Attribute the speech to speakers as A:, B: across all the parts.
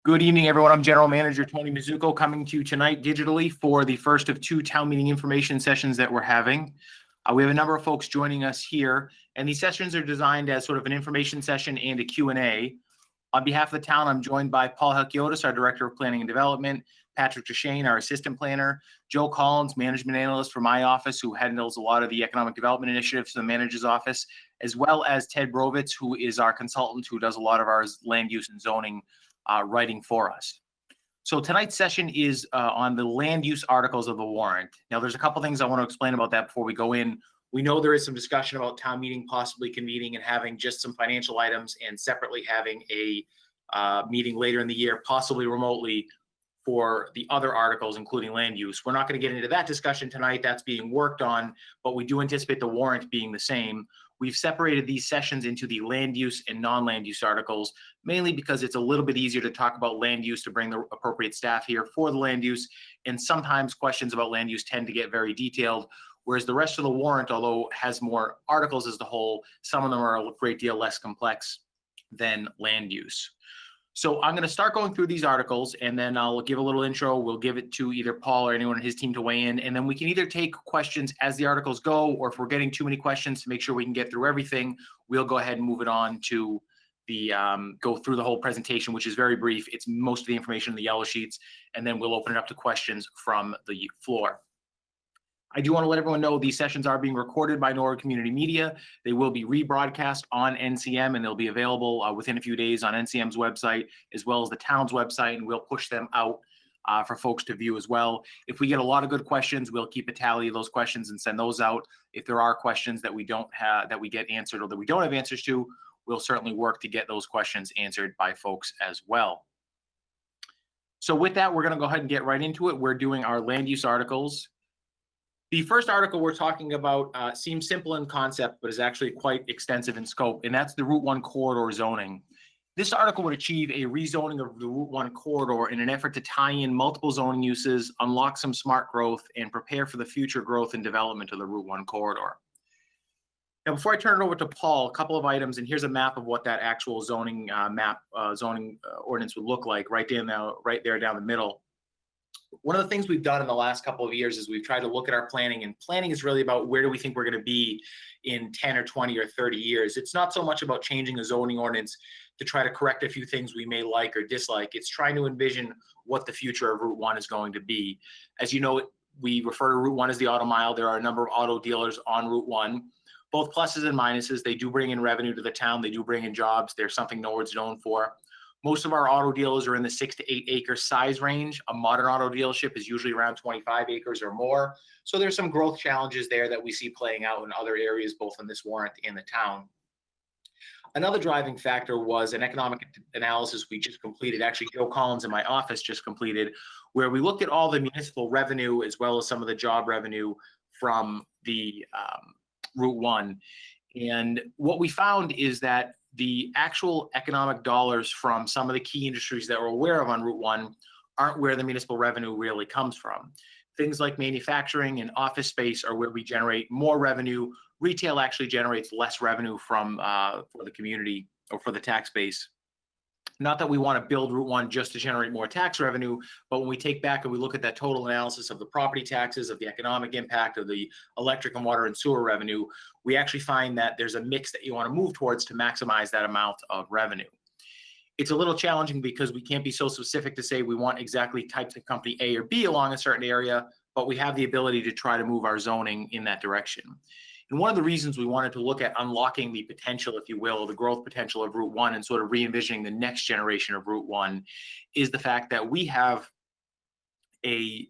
A: Good evening, everyone. I'm General Manager Tony Mizuko coming to you tonight digitally for the first of two town meeting information sessions that we're having. We have a number of folks joining us here, and these sessions are designed as sort of an information session and a Q&A. On behalf of the town, I'm joined by Paul Helkiotis, our Director of Planning and Development, Patrick Duchesne, our Assistant Planner, Joe Collins, Management Analyst for my office, who handles a lot of the economic development initiatives for the Manager's Office, as well as Ted Brovitz, who is our consultant who does a lot of our land use and zoning writing for us. So tonight's session is on the land use articles of the warrant. Now, there's a couple things I want to explain about that before we go in. We know there is some discussion about town meeting possibly convening and having just some financial items and separately having a meeting later in the year, possibly remotely, for the other articles, including land use. We're not going to get into that discussion tonight. That's being worked on, but we do anticipate the warrant being the same. We've separated these sessions into the land use and non-land use articles, mainly because it's a little bit easier to talk about land use to bring the appropriate staff here for the land use. And sometimes questions about land use tend to get very detailed, whereas the rest of the warrant, although has more articles as a whole, some of them are a great deal less complex than land use. So I'm going to start going through these articles, and then I'll give a little intro. We'll give it to either Paul or anyone on his team to weigh in, and then we can either take questions as the articles go, or if we're getting too many questions to make sure we can get through everything, we'll go ahead and move it on to the go through the whole presentation, which is very brief. It's most of the information in the yellow sheets, and then we'll open it up to questions from the floor. I do want to let everyone know these sessions are being recorded by Norwood Community Media. They will be rebroadcast on NCM, and they'll be available within a few days on NCM's website, as well as the town's website, and we'll push them out for folks to view as well. If we get a lot of good questions, we'll keep a tally of those questions and send those out. If there are questions that we don't have, that we get answered or that we don't have answers to, we'll certainly work to get those questions answered by folks as well. So with that, we're going to go ahead and get right into it. We're doing our land use articles. The first article we're talking about seems simple in concept, but is actually quite extensive in scope, and that's the Route 1 corridor zoning. This article would achieve a rezoning of the Route 1 corridor in an effort to tie in multiple zoning uses, unlock some smart growth, and prepare for the future growth and development of the Route 1 corridor. Now, before I turn it over to Paul, a couple of items, and here's a map of what that actual zoning ordinance would look like right there down the middle. One of the things we've done in the last couple of years is we've tried to look at our planning, and planning is really about where do we think we're going to be in 10 or 20 or 30 years. It's not so much about changing a zoning ordinance to try to correct a few things we may like or dislike. It's trying to envision what the future of Route 1 is going to be. As you know, we refer to Route 1 as the auto mile. There are a number of auto dealers on Route 1, both pluses and minuses. They do bring in revenue to the town. They do bring in jobs. They're something Norwood's known for. Most of our auto dealers are in the 6 to 8 acre size range. A modern auto dealership is usually around 25 acres or more. So there's some growth challenges there that we see playing out in other areas, both in this warrant and the town. Another driving factor was an economic analysis we just completed. Actually, Joe Collins in my office just completed, where we looked at all the municipal revenue as well as some of the job revenue from the Route 1. And what we found is that the actual economic dollars from some of the key industries that we're aware of on Route 1 aren't where the municipal revenue really comes from. Things like manufacturing and office space are where we generate more revenue. Retail actually generates less revenue from for the community or for the tax base. Not that we want to build Route 1 just to generate more tax revenue, but when we take back and we look at that total analysis of the property taxes, of the economic impact of the electric and water and sewer revenue, we actually find that there's a mix that you want to move towards to maximize that amount of revenue. It's a little challenging because we can't be so specific to say we want exactly types of company A or B along a certain area, but we have the ability to try to move our zoning in that direction. And one of the reasons we wanted to look at unlocking the potential, if you will, the growth potential of Route 1 and sort of re-envisioning the next generation of Route 1 is the fact that we have a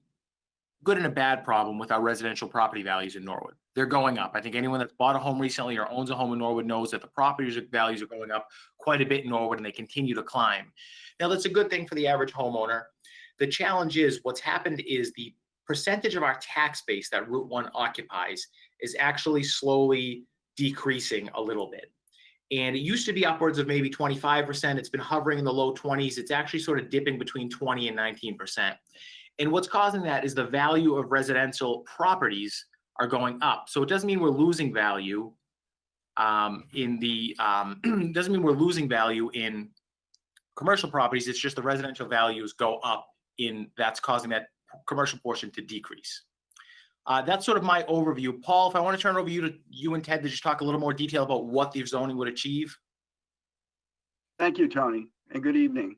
A: good and a bad problem with our residential property values in Norwood. They're going up. I think anyone that's bought a home recently or owns a home in Norwood knows that the property values are going up quite a bit in Norwood, and they continue to climb. Now, that's a good thing for the average homeowner. The challenge is what's happened is the percentage of our tax base that Route 1 occupies is actually slowly decreasing a little bit. And it used to be upwards of maybe 25%. It's been hovering in the low 20s. It's actually sort of dipping between 20 and 19%. And what's causing that is the value of residential properties are going up. So it doesn't mean we're losing value doesn't mean we're losing value in commercial properties. It's just the residential values go up that's causing that commercial portion to decrease. That's sort of my overview. Paul, if I want to turn it over to you and Ted to just talk a little more detail about what the zoning would achieve.
B: Thank you, Tony, and good evening.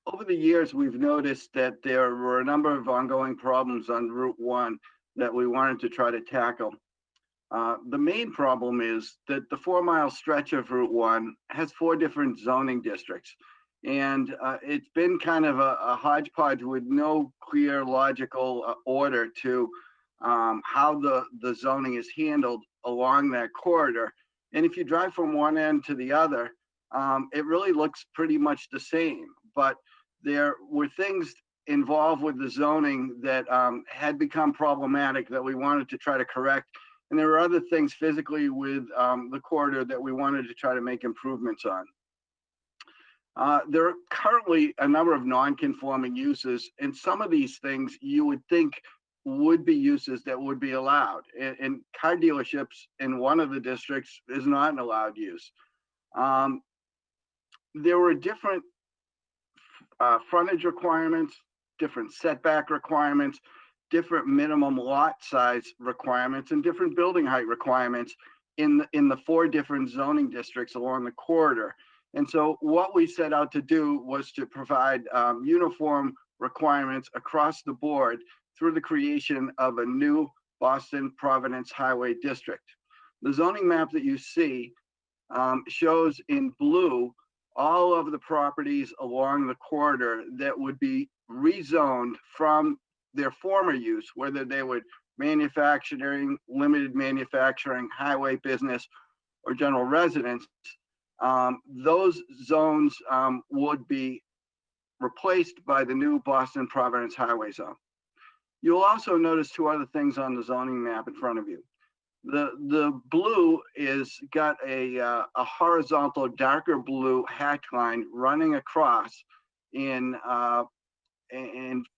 B: Over the years, we've noticed that there were a number of ongoing problems on Route 1 that we wanted to try to tackle. The main problem is that the 4-mile stretch of Route 1 has 4 different zoning districts. And it's been kind of a hodgepodge with no clear logical order to how the zoning is handled along that corridor. And if you drive from one end to the other, it really looks pretty much the same. But there were things involved with the zoning that had become problematic that we wanted to try to correct. And there were other things physically with the corridor that we wanted to try to make improvements on. There are currently a number of non-conforming uses, and some of these things you would think would be uses that would be allowed. And car dealerships in one of the districts is not an allowed use. There were different frontage requirements, different setback requirements, different minimum lot size requirements, and different building height requirements in the 4 different zoning districts along the corridor. And so what we set out to do was to provide uniform requirements across the board through the creation of a new Boston Providence Highway District. The zoning map that you see shows in blue all of the properties along the corridor that would be rezoned from their former use, whether they would manufacturing, limited manufacturing, highway business, or general residence. Those zones would be replaced by the new Boston Providence Highway Zone. You'll also notice 2 other things on the zoning map in front of you. The blue is got a horizontal darker blue hatch line running across in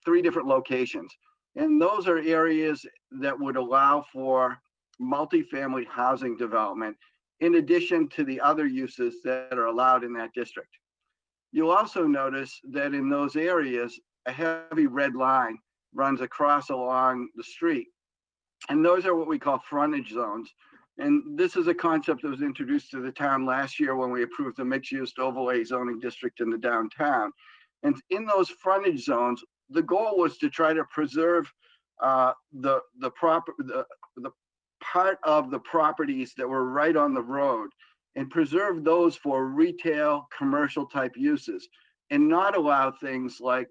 B: 3 different locations. And those are areas that would allow for multifamily housing development in addition to the other uses that are allowed in that district. You'll also notice that in those areas, a heavy red line runs across along the street. And those are what we call frontage zones. And this is a concept that was introduced to the town last year when we approved the mixed-use overlay zoning district in the downtown. And in those frontage zones, the goal was to try to preserve the part of the properties that were right on the road and preserve those for retail, commercial type uses, and not allow things like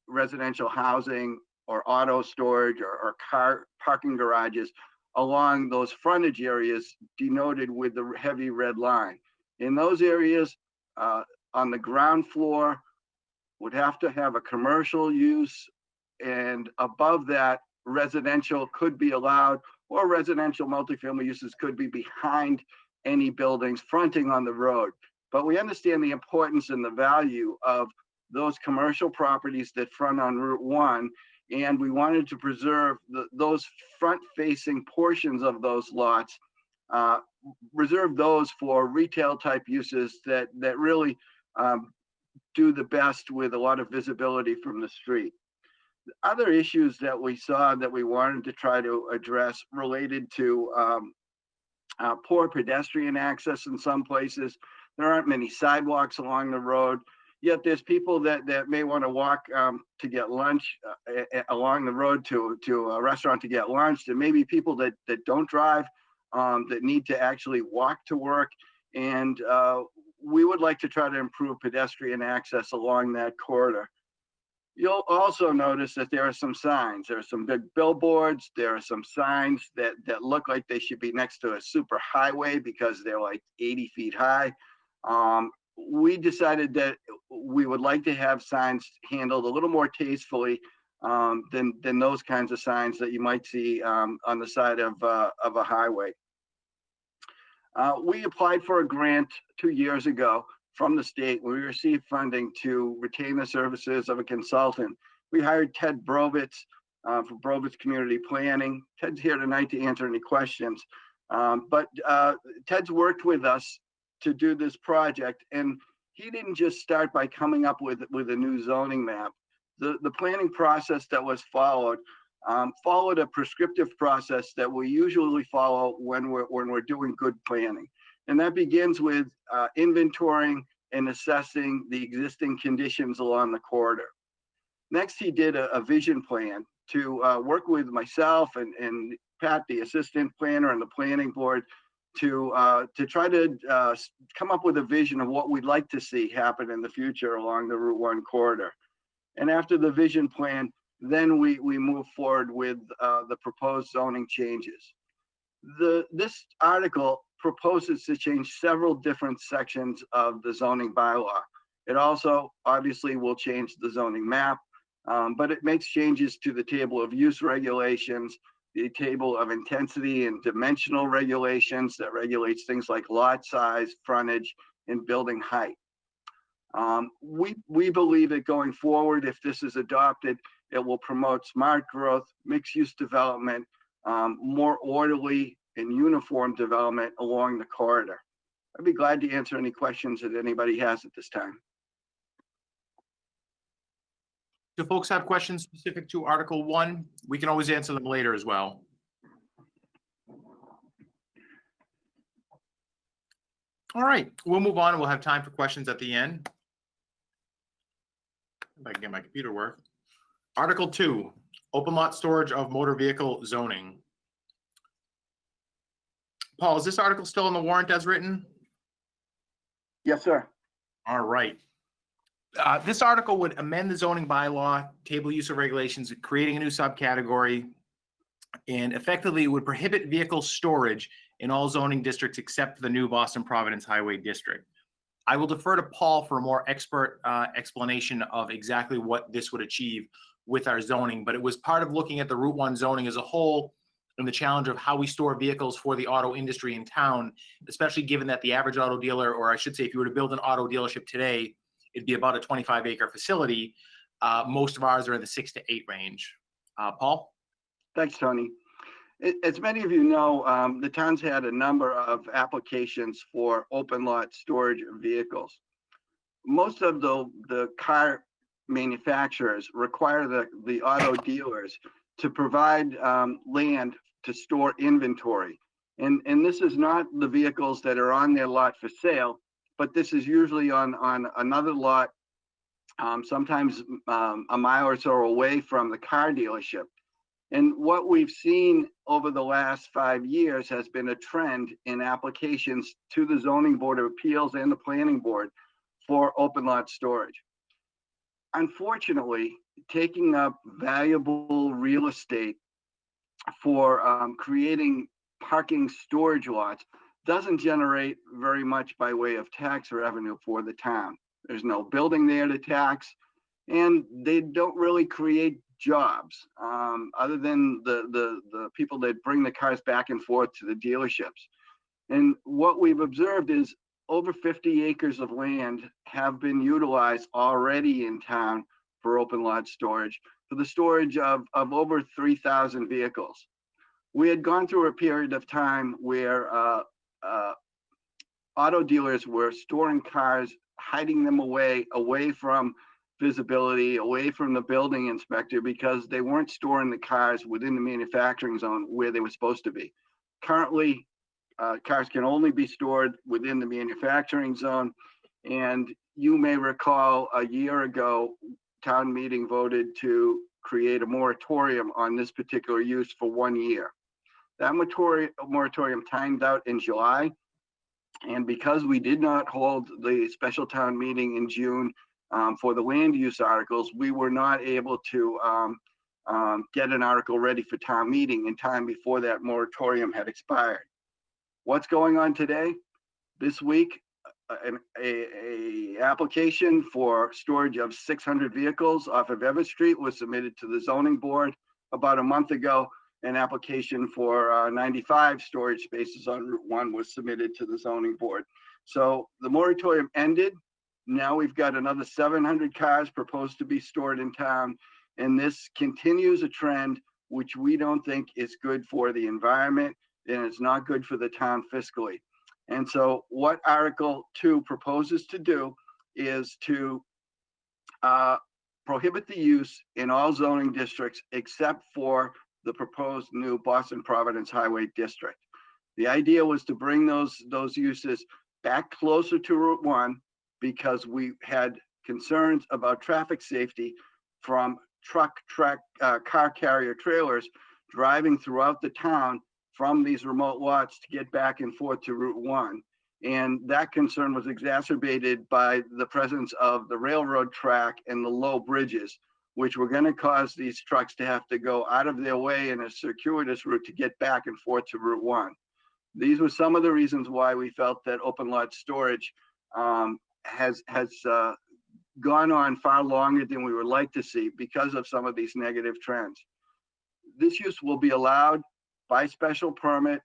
B: residential housing or auto storage or car parking garages along those frontage areas denoted with the heavy red line. In those areas, on the ground floor, would have to have a commercial use, and above that, residential could be allowed, or residential multifamily uses could be behind any buildings fronting on the road. But we understand the importance and the value of those commercial properties that front on Route 1, and we wanted to preserve those front-facing portions of those lots, reserve those for retail type uses that really do the best with a lot of visibility from the street. Other issues that we saw that we wanted to try to address related to poor pedestrian access in some places. There aren't many sidewalks along the road, yet there's people that may want to walk to get lunch along the road to a restaurant to get lunch. There may be people that don't drive, that need to actually walk to work. And we would like to try to improve pedestrian access along that corridor. You'll also notice that there are some signs. There are some big billboards. There are some signs that look like they should be next to a super highway because they're like 80 feet high. We decided that we would like to have signs handled a little more tastefully than those kinds of signs that you might see on the side of a highway. We applied for a grant 2 years ago from the state. We received funding to retain the services of a consultant. We hired Ted Brovitz for Brovitz Community Planning. Ted's here tonight to answer any questions. But Ted's worked with us to do this project, and he didn't just start by coming up with a new zoning map. The planning process that was followed followed a prescriptive process that we usually follow when we're doing good planning. And that begins with inventorying and assessing the existing conditions along the corridor. Next, he did a vision plan to work with myself and Pat, the assistant planner, and the planning board to try to come up with a vision of what we'd like to see happen in the future along the Route 1 corridor. And after the vision plan, then we move forward with the proposed zoning changes. This article proposes to change several different sections of the zoning bylaw. It also obviously will change the zoning map, but it makes changes to the table of use regulations, the table of intensity and dimensional regulations that regulates things like lot size, frontage, and building height. We believe that going forward, if this is adopted, it will promote smart growth, mixed use development, more orderly and uniform development along the corridor. I'd be glad to answer any questions that anybody has at this time.
A: Do folks have questions specific to Article 1? We can always answer them later as well. All right, we'll move on. We'll have time for questions at the end. If I can get my computer to work. Article 2, open lot storage of motor vehicle zoning. Paul, is this article still in the warrant as written?
B: Yes, sir.
A: All right. This article would amend the zoning bylaw, table use of regulations, creating a new subcategory, and effectively would prohibit vehicle storage in all zoning districts except the new Boston Providence Highway District. I will defer to Paul for a more expert explanation of exactly what this would achieve with our zoning, but it was part of looking at the Route 1 zoning as a whole and the challenge of how we store vehicles for the auto industry in town, especially given that the average auto dealer, or I should say if you were to build an auto dealership today, it'd be about a 25-acre facility. Most of ours are in the 6 to 8 range. Paul?
B: Thanks, Tony. As many of you know, the town's had a number of applications for open lot storage of vehicles. Most of the car manufacturers require the auto dealers to provide land to store inventory. And this is not the vehicles that are on their lot for sale, but this is usually on another lot, sometimes a mile or so away from the car dealership. And what we've seen over the last 5 years has been a trend in applications to the Zoning Board of Appeals and the Planning Board for open lot storage. Unfortunately, taking up valuable real estate for creating parking storage lots doesn't generate very much by way of tax revenue for the town. There's no building there to tax, and they don't really create jobs other than the people that bring the cars back and forth to the dealerships. And what we've observed is over 50 acres of land have been utilized already in town for open lot storage, for the storage of over 3,000 vehicles. We had gone through a period of time where auto dealers were storing cars, hiding them away from visibility, away from the building inspector, because they weren't storing the cars within the manufacturing zone where they were supposed to be. Currently, cars can only be stored within the manufacturing zone. And you may recall a year ago, town meeting voted to create a moratorium on this particular use for 1 year. That moratorium timed out in July. And because we did not hold the special town meeting in June for the land use articles, we were not able to get an article ready for town meeting in time before that moratorium had expired. What's going on today? This week, a application for storage of 600 vehicles off of Everett Street was submitted to the zoning board. About a month ago, an application for 95 storage spaces on Route 1 was submitted to the zoning board. So the moratorium ended. Now we've got another 700 cars proposed to be stored in town. And this continues a trend which we don't think is good for the environment, and it's not good for the town fiscally. And so what Article 2 proposes to do is to prohibit the use in all zoning districts except for the proposed new Boston Providence Highway District. The idea was to bring those uses back closer to Route 1 because we had concerns about traffic safety from car carrier trailers driving throughout the town from these remote lots to get back and forth to Route 1. And that concern was exacerbated by the presence of the railroad track and the low bridges, which were going to cause these trucks to have to go out of their way in a circuitous route to get back and forth to Route 1. These were some of the reasons why we felt that open lot storage has gone on far longer than we would like to see because of some of these negative trends. This use will be allowed by special permit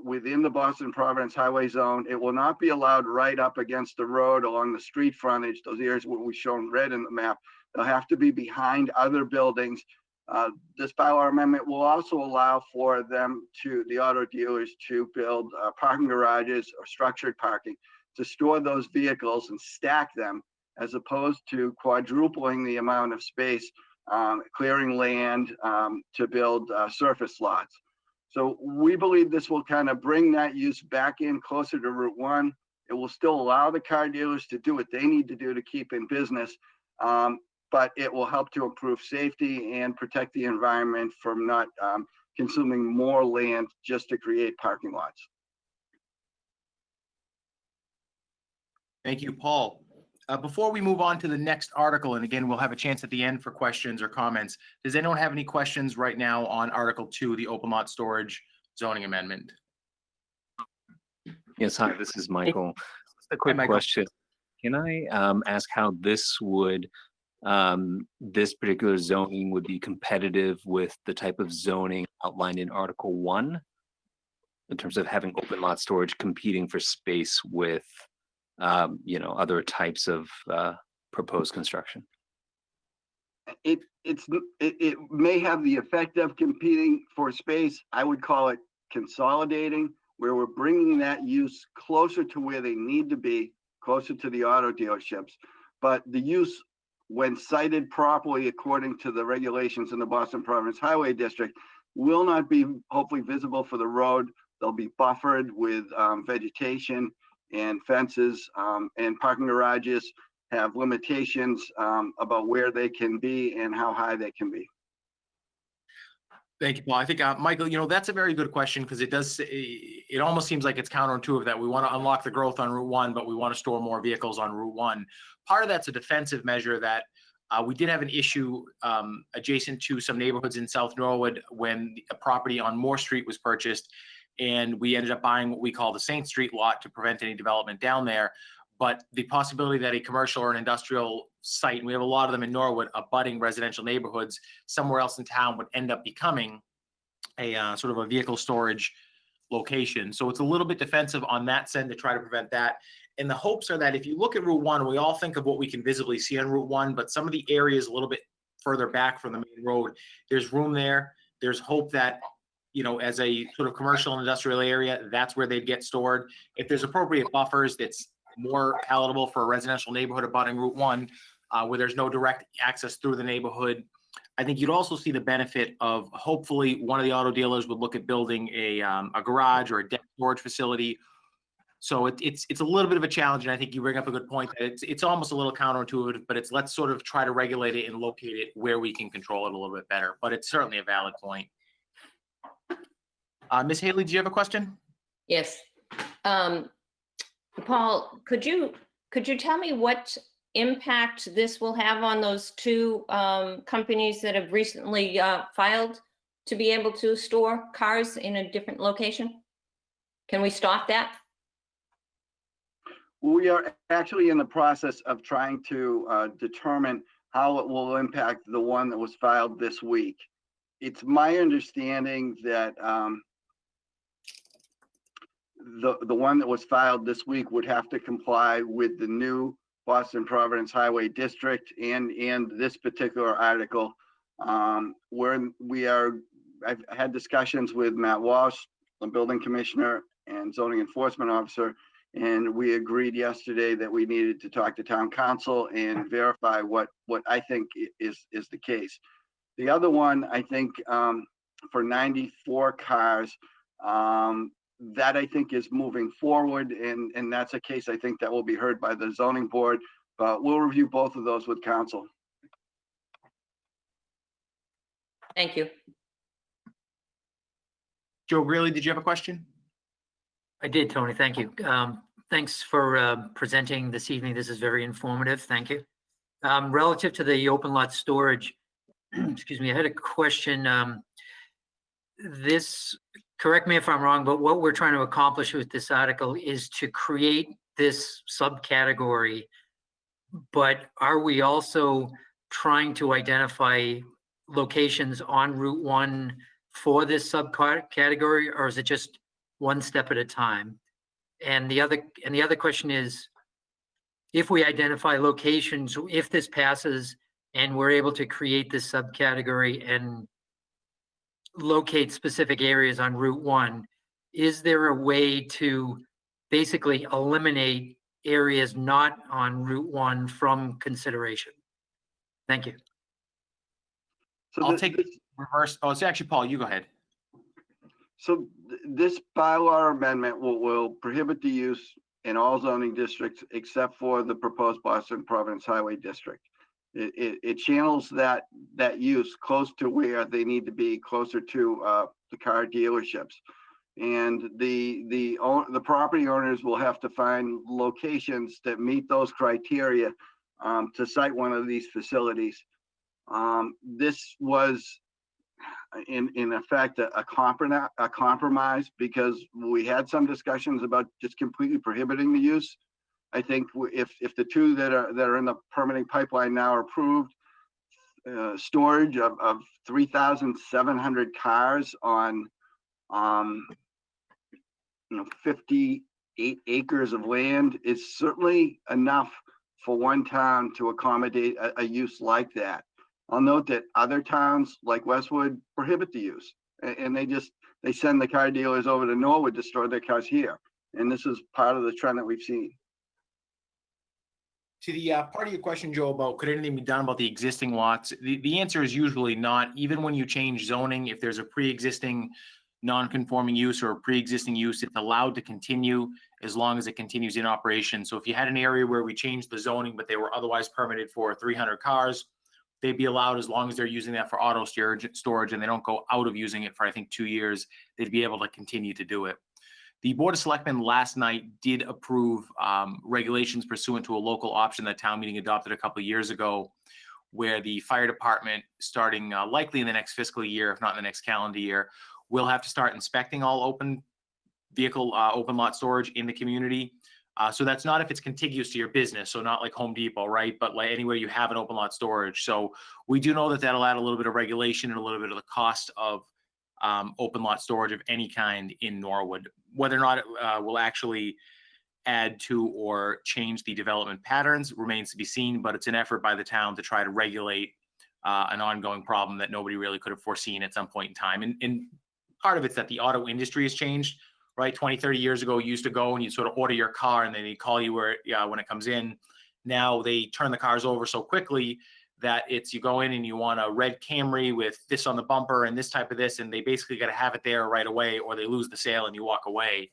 B: within the Boston Providence Highway Zone. It will not be allowed right up against the road along the street frontage, those areas where we've shown red in the map. They'll have to be behind other buildings. This bylaw amendment will also allow for the auto dealers to build parking garages or structured parking to store those vehicles and stack them, as opposed to quadrupling the amount of space, clearing land to build surface lots. So we believe this will kind of bring that use back in closer to Route 1. It will still allow the car dealers to do what they need to do to keep in business, but it will help to improve safety and protect the environment from not consuming more land just to create parking lots.
A: Thank you, Paul. Before we move on to the next article, and again, we'll have a chance at the end for questions or comments. Does anyone have any questions right now on Article 2, the open lot storage zoning amendment?
C: Yes, hi, this is Michael. Just a quick question. Can I ask how this would, this particular zoning would be competitive with the type of zoning outlined in Article 1 in terms of having open lot storage competing for space with other types of proposed construction?
B: It may have the effect of competing for space. I would call it consolidating, where we're bringing that use closer to where they need to be, closer to the auto dealerships. But the use, when cited properly according to the regulations in the Boston Providence Highway District, will not be hopefully visible for the road. They'll be buffered with vegetation and fences, and parking garages have limitations about where they can be and how high they can be.
A: Thank you, Paul. I think, Michael, that's a very good question, because it almost seems like it's counterintuitive that we want to unlock the growth on Route 1, but we want to store more vehicles on Route 1. Part of that's a defensive measure that we did have an issue adjacent to some neighborhoods in South Norwood when a property on Moore Street was purchased, and we ended up buying what we call the Saint Street lot to prevent any development down there. But the possibility that a commercial or an industrial site, and we have a lot of them in Norwood, abutting residential neighborhoods somewhere else in town, would end up becoming a sort of a vehicle storage location. So it's a little bit defensive on that side to try to prevent that. And the hopes are that if you look at Route 1, we all think of what we can visibly see on Route 1, but some of the areas a little bit further back from the main road, there's room there. There's hope that, as a sort of commercial and industrial area, that's where they'd get stored. If there's appropriate buffers, that's more palatable for a residential neighborhood abutting Route 1, where there's no direct access through the neighborhood. I think you'd also see the benefit of, hopefully, one of the auto dealers would look at building a garage or a deck storage facility. So it's a little bit of a challenge, and I think you bring up a good point. It's almost a little counterintuitive, but let's sort of try to regulate it and locate it where we can control it a little bit better. But it's certainly a valid point. Ms. Haley, do you have a question?
D: Yes. Paul, could you tell me what impact this will have on those two companies that have recently filed to be able to store cars in a different location? Can we stop that?
B: We are actually in the process of trying to determine how it will impact the one that was filed this week. It's my understanding that the one that was filed this week would have to comply with the new Boston Providence Highway District and this particular article, where I've had discussions with Matt Walsh, the building commissioner and zoning enforcement officer, And we agreed yesterday that we needed to talk to town council and verify what I think is the case. The other one, I think, for 94 cars, that I think is moving forward, and that's a case I think that will be heard by the zoning board, but we'll review both of those with council.
D: Thank you.
A: Joe Greeley, did you have a question?
E: I did, Tony. Thank you. Thanks for presenting this evening. This is very informative. Thank you. Relative to the open lot storage, excuse me, I had a question. Correct me if I'm wrong, but what we're trying to accomplish with this article is to create this subcategory. But are we also trying to identify locations on Route 1 for this subcategory, or is it just one step at a time? And the other question is, if we identify locations, if this passes and we're able to create this subcategory and locate specific areas on Route 1, is there a way to basically eliminate areas not on Route 1 from consideration? Thank you.
B: So
A: I'll take reverse. Oh, it's actually Paul, you go ahead.
B: So this bylaw amendment will prohibit the use in all zoning districts except for the proposed Boston Providence Highway District. It channels that use close to where they need to be, closer to the car dealerships. And the property owners will have to find locations that meet those criteria to site one of these facilities. This was in effect a compromise, because we had some discussions about just completely prohibiting the use. I think if the two that are in the permitting pipeline now are approved, storage of 3,700 cars on 58 acres of land is certainly enough for one town to accommodate a use like that. I'll note that other towns like Westwood prohibit the use, and they send the car dealers over to Norwood to store their cars here. And this is part of the trend that we've seen.
A: To the part of your question, Joe, about could anything be done about the existing lots? The answer is usually not. Even when you change zoning, if there's a pre-existing non-conforming use or a pre-existing use, it's allowed to continue as long as it continues in operation. So if you had an area where we changed the zoning, but they were otherwise permitted for 300 cars, they'd be allowed as long as they're using that for auto storage and they don't go out of using it for, I think, 2 years, they'd be able to continue to do it. The Board of Selectmen last night did approve regulations pursuant to a local option that town meeting adopted a couple of years ago, where the fire department, starting likely in the next fiscal year, if not in the next calendar year, will have to start inspecting all open lot storage in the community. So that's not if it's contiguous to your business, so not like Home Depot, right? But like anywhere you have an open lot storage. So we do know that that'll add a little bit of regulation and a little bit of the cost of open lot storage of any kind in Norwood. Whether or not it will actually add to or change the development patterns remains to be seen, but it's an effort by the town to try to regulate an ongoing problem that nobody really could have foreseen at some point in time. And part of it's that the auto industry has changed. Right, 20, 30 years ago, you used to go and you sort of order your car and then they call you when it comes in. Now they turn the cars over so quickly that you go in and you want a red Camry with this on the bumper and this type of this, and they basically got to have it there right away or they lose the sale and you walk away.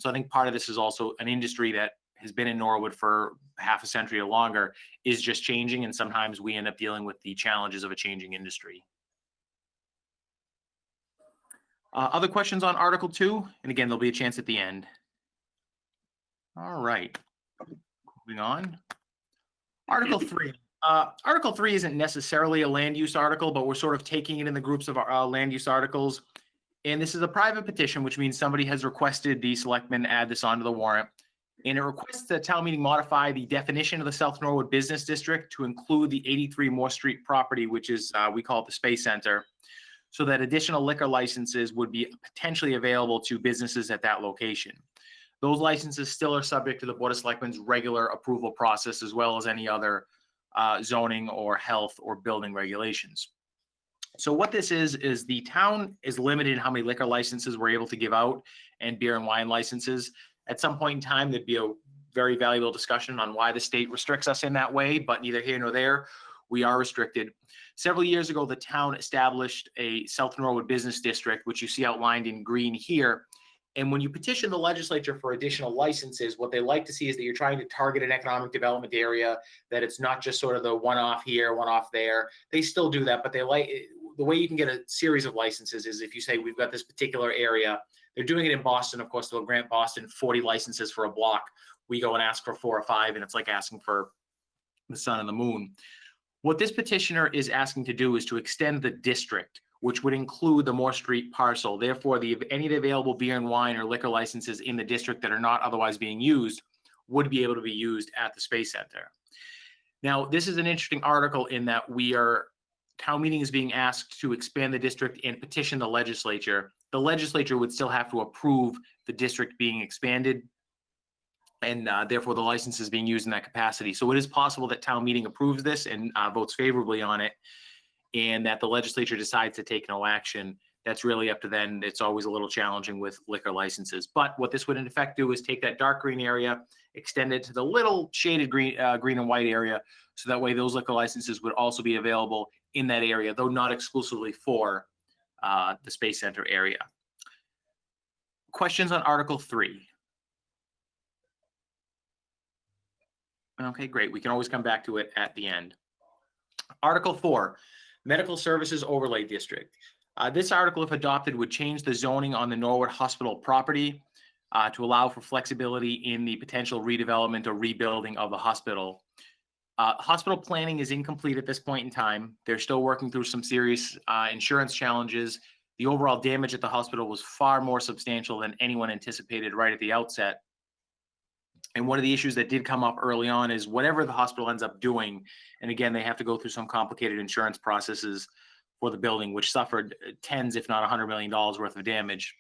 A: So I think part of this is also an industry that has been in Norwood for half a century or longer is just changing, and sometimes we end up dealing with the challenges of a changing industry. Other questions on Article 2? And again, there'll be a chance at the end. All right, moving on. Article 3. Article 3 isn't necessarily a land use article, but we're sort of taking it in the groups of our land use articles. And this is a private petition, which means somebody has requested the selectmen add this onto the warrant. And it requests that town meeting modify the definition of the South Norwood Business District to include the 83 Moore Street property, which is, we call it the Space Center, so that additional liquor licenses would be potentially available to businesses at that location. Those licenses still are subject to the Board of Selectmen's regular approval process, as well as any other zoning or health or building regulations. So what this is the town is limited in how many liquor licenses we're able to give out and beer and wine licenses. At some point in time, there'd be a very valuable discussion on why the state restricts us in that way, but neither here nor there. We are restricted. Several years ago, the town established a South Norwood Business District, which you see outlined in green here. And when you petition the legislature for additional licenses, what they like to see is that you're trying to target an economic development area, that it's not just sort of the one off here, one off there. They still do that, but they like the way you can get a series of licenses is if you say we've got this particular area. They're doing it in Boston. Of course, they'll grant Boston 40 licenses for a block. We go and ask for 4 or 5, and it's like asking for the sun and the moon. What this petitioner is asking to do is to extend the district, which would include the Moore Street parcel. Therefore, any of the available beer and wine or liquor licenses in the district that are not otherwise being used would be able to be used at the Space Center. Now, this is an interesting article in that town meeting is being asked to expand the district and petition the legislature. The legislature would still have to approve the district being expanded, and therefore the license is being used in that capacity. So it is possible that town meeting approves this and votes favorably on it, and that the legislature decides to take no action. That's really up to them. It's always a little challenging with liquor licenses. But what this would in effect do is take that dark green area, extend it to the little shaded green and white area, so that way those liquor licenses would also be available in that area, though not exclusively for the Space Center area. Questions on Article 3? Okay, great. We can always come back to it at the end. Article 4, Medical Services Overlay District. This article, if adopted, would change the zoning on the Norwood Hospital property to allow for flexibility in the potential redevelopment or rebuilding of the hospital. Hospital planning is incomplete at this point in time. They're still working through some serious insurance challenges. The overall damage at the hospital was far more substantial than anyone anticipated right at the outset. And one of the issues that did come up early on is whatever the hospital ends up doing, and again, they have to go through some complicated insurance processes for the building, which suffered tens, if not $100 million worth of damage,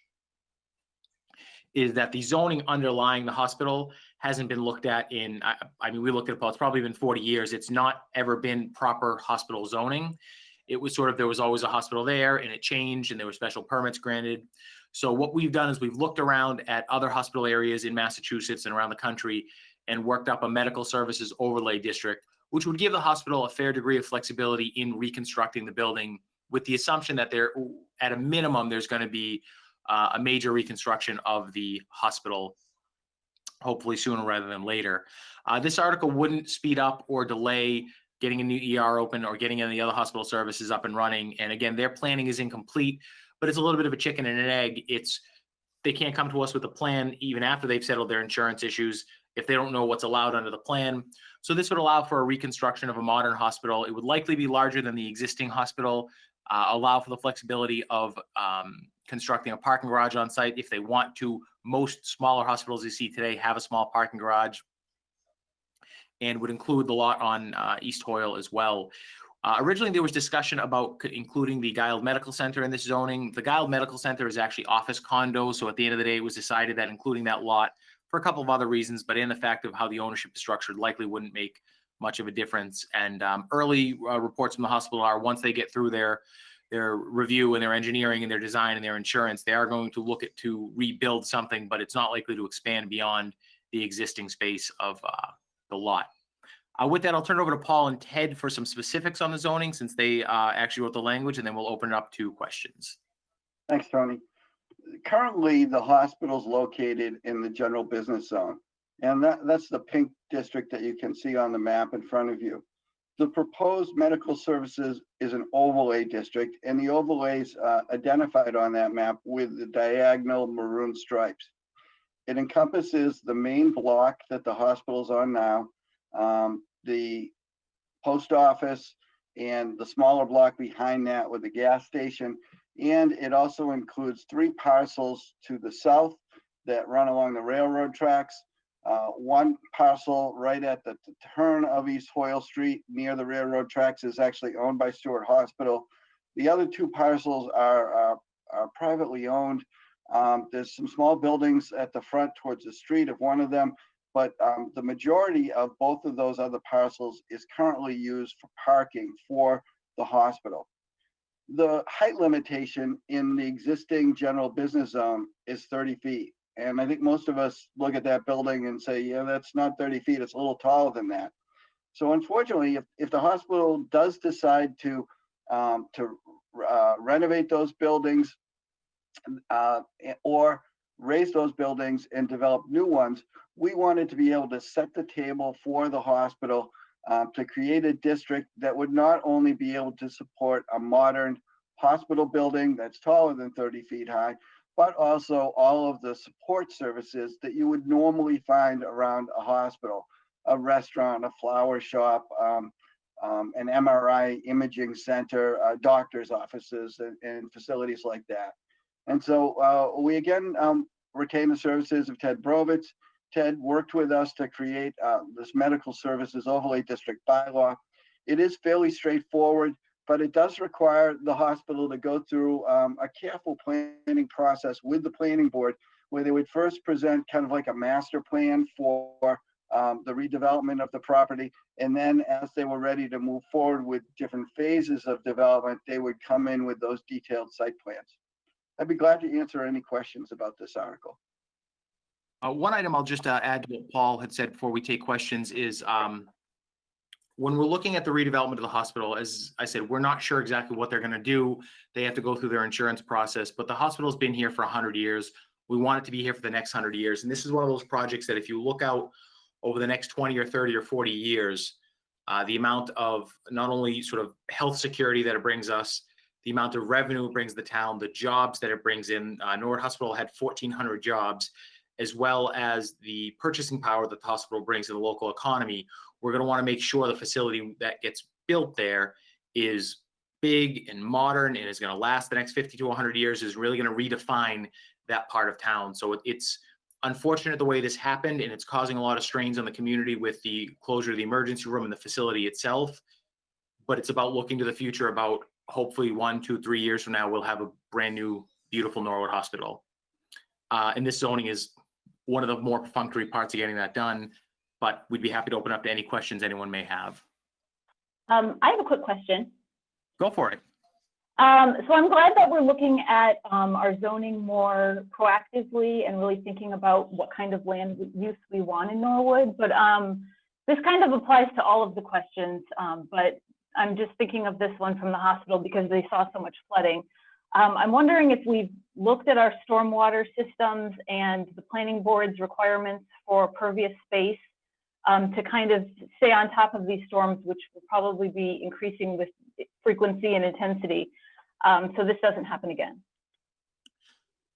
A: is that the zoning underlying the hospital hasn't been looked at in, I mean, we looked at it, it's probably been 40 years. It's not ever been proper hospital zoning. It was sort of, there was always a hospital there and it changed and there were special permits granted. So what we've done is we've looked around at other hospital areas in Massachusetts and around the country and worked up a medical services overlay district, which would give the hospital a fair degree of flexibility in reconstructing the building, with the assumption that there, at a minimum, there's going to be a major reconstruction of the hospital, hopefully sooner rather than later. This article wouldn't speed up or delay getting a new ER open or getting any other hospital services up and running. And again, their planning is incomplete, but it's a little bit of a chicken and an egg. They can't come to us with a plan even after they've settled their insurance issues if they don't know what's allowed under the plan. So this would allow for a reconstruction of a modern hospital. It would likely be larger than the existing hospital, allow for the flexibility of constructing a parking garage on site if they want to. Most smaller hospitals you see today have a small parking garage, and would include the lot on East Hoyle as well. Originally, there was discussion about including the Guild Medical Center in this zoning. The Guild Medical Center is actually office condos, so at the end of the day, it was decided that including that lot for a couple of other reasons, but in the fact of how the ownership is structured, likely wouldn't make much of a difference. And early reports from the hospital are once they get through their review and their engineering and their design and their insurance, they are going to look at to rebuild something, but it's not likely to expand beyond the existing space of the lot. With that, I'll turn it over to Paul and Ted for some specifics on the zoning, since they actually wrote the language, and then we'll open it up to questions.
B: Thanks, Tony. Currently, the hospital's located in the general business zone, and that's the pink district that you can see on the map in front of you. The proposed medical services is an overlay district, and the overlays identified on that map with the diagonal maroon stripes. It encompasses the main block that the hospital's on now, the post office, and the smaller block behind that with the gas station. And it also includes 3 parcels to the south that run along the railroad tracks. One parcel right at the turn of East Hoyle Street near the railroad tracks is actually owned by Stewart Hospital. The other 2 parcels are privately owned. There's some small buildings at the front towards the street of one of them, but the majority of both of those other parcels is currently used for parking for the hospital. The height limitation in the existing general business zone is 30 feet. And I think most of us look at that building and say, yeah, that's not 30 feet. It's a little taller than that. So unfortunately, if the hospital does decide to renovate those buildings or raise those buildings and develop new ones, we wanted to be able to set the table for the hospital to create a district that would not only be able to support a modern hospital building that's taller than 30 feet high, but also all of the support services that you would normally find around a hospital, a restaurant, a flower shop, an MRI imaging center, doctor's offices, and facilities like that. And so we again retain the services of Ted Brovitz. Ted worked with us to create this medical services overlay district bylaw. It is fairly straightforward, but it does require the hospital to go through a careful planning process with the planning board, where they would first present kind of like a master plan for the redevelopment of the property. And then as they were ready to move forward with different phases of development, they would come in with those detailed site plans. I'd be glad to answer any questions about this article.
A: One item I'll just add to what Paul had said before we take questions is when we're looking at the redevelopment of the hospital, as I said, we're not sure exactly what they're going to do. They have to go through their insurance process, but the hospital's been here for 100 years. We want it to be here for the next 100 years. And this is one of those projects that if you look out over the next 20 or 30 or 40 years, the amount of not only sort of health security that it brings us, the amount of revenue it brings the town, the jobs that it brings in. Norwood Hospital had 1,400 jobs, as well as the purchasing power that the hospital brings to the local economy. We're going to want to make sure the facility that gets built there is big and modern and is going to last the next 50 to 100 years, is really going to redefine that part of town. So it's unfortunate the way this happened, and it's causing a lot of strains on the community with the closure of the emergency room and the facility itself. But it's about looking to the future, about hopefully 1, 2, 3 years from now, we'll have a brand new, beautiful Norwood Hospital. And this zoning is one of the more perfunctory parts of getting that done, but we'd be happy to open up to any questions anyone may have.
F: I have a quick question.
A: Go for it.
F: So I'm glad that we're looking at our zoning more proactively and really thinking about what kind of land use we want in Norwood. But this kind of applies to all of the questions, but I'm just thinking of this one from the hospital because they saw so much flooding. I'm wondering if we've looked at our stormwater systems and the planning board's requirements for pervious space to kind of stay on top of these storms, which will probably be increasing with frequency and intensity, so this doesn't happen again.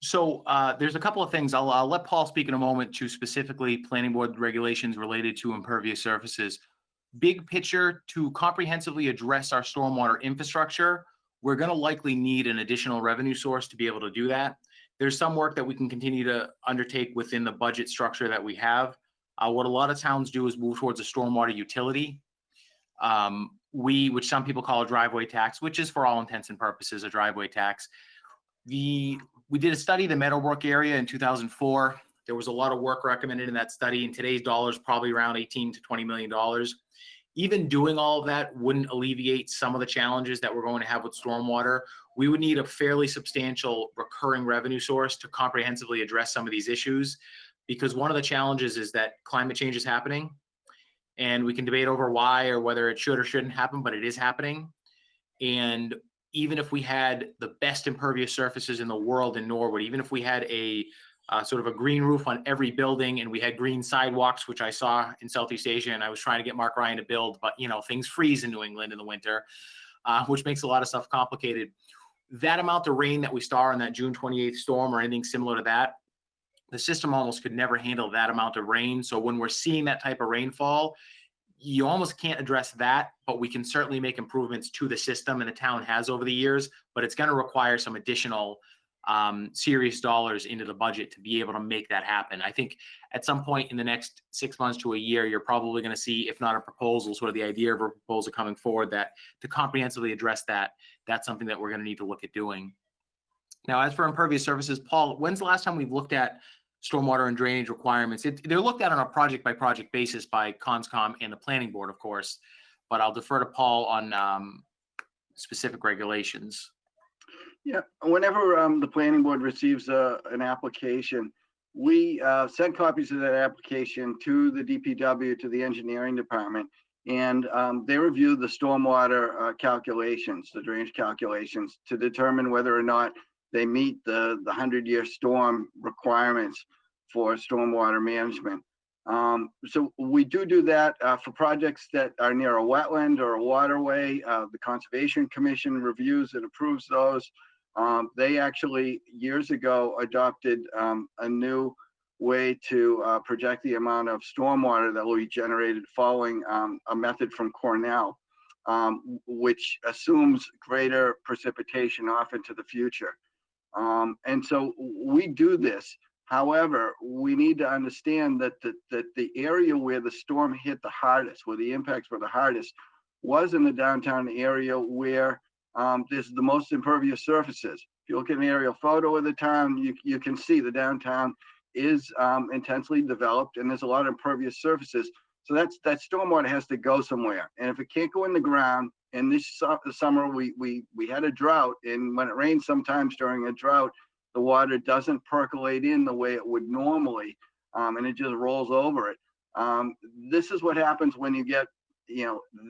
A: So there's a couple of things. I'll let Paul speak in a moment to specifically planning board regulations related to impervious surfaces. Big picture, to comprehensively address our stormwater infrastructure, we're going to likely need an additional revenue source to be able to do that. There's some work that we can continue to undertake within the budget structure that we have. What a lot of towns do is move towards a stormwater utility, which some people call a driveway tax, which is for all intents and purposes a driveway tax. We did a study, the Meadowbrook area in 2004. There was a lot of work recommended in that study. In today's dollars, probably around $18 to $20 million. Even doing all of that wouldn't alleviate some of the challenges that we're going to have with stormwater. We would need a fairly substantial recurring revenue source to comprehensively address some of these issues, because one of the challenges is that climate change is happening, and we can debate over why or whether it should or shouldn't happen, but it is happening. And even if we had the best impervious surfaces in the world in Norwood, even if we had a sort of a green roof on every building and we had green sidewalks, which I saw in Southeast Asia, and I was trying to get Mark Ryan to build, but you know, things freeze in New England in the winter, which makes a lot of stuff complicated. That amount of rain that we saw in that June 28th storm or anything similar to that, the system almost could never handle that amount of rain. So when we're seeing that type of rainfall, you almost can't address that, but we can certainly make improvements to the system, and the town has over the years, but it's going to require some additional serious dollars into the budget to be able to make that happen. I think at some point in the next 6 months to a year, you're probably going to see, if not a proposal, sort of the idea of a proposal coming forward that to comprehensively address that, that's something that we're going to need to look at doing. Now, as for impervious surfaces, Paul, when's the last time we've looked at stormwater and drainage requirements? They're looked at on a project by project basis by Conscom and the planning board, of course, but I'll defer to Paul on specific regulations.
B: Yeah, whenever the planning board receives an application, we sent copies of that application to the DPW, to the engineering department, and they reviewed the stormwater calculations, the drainage calculations, to determine whether or not they meet the 100-year storm requirements for stormwater management. So we do that for projects that are near a wetland or a waterway. The Conservation Commission reviews and approves those. They actually years ago adopted a new way to project the amount of stormwater that will be generated following a method from Cornell, which assumes greater precipitation off into the future. And so we do this. However, we need to understand that the area where the storm hit the hardest, where the impacts were the hardest, was in the downtown area where there's the most impervious surfaces. If you look at an aerial photo of the town, you can see the downtown is intensely developed and there's a lot of impervious surfaces. So that stormwater has to go somewhere. And if it can't go in the ground, and this summer we had a drought, and when it rains sometimes during a drought, the water doesn't percolate in the way it would normally, and it just rolls over it. This is what happens when you get,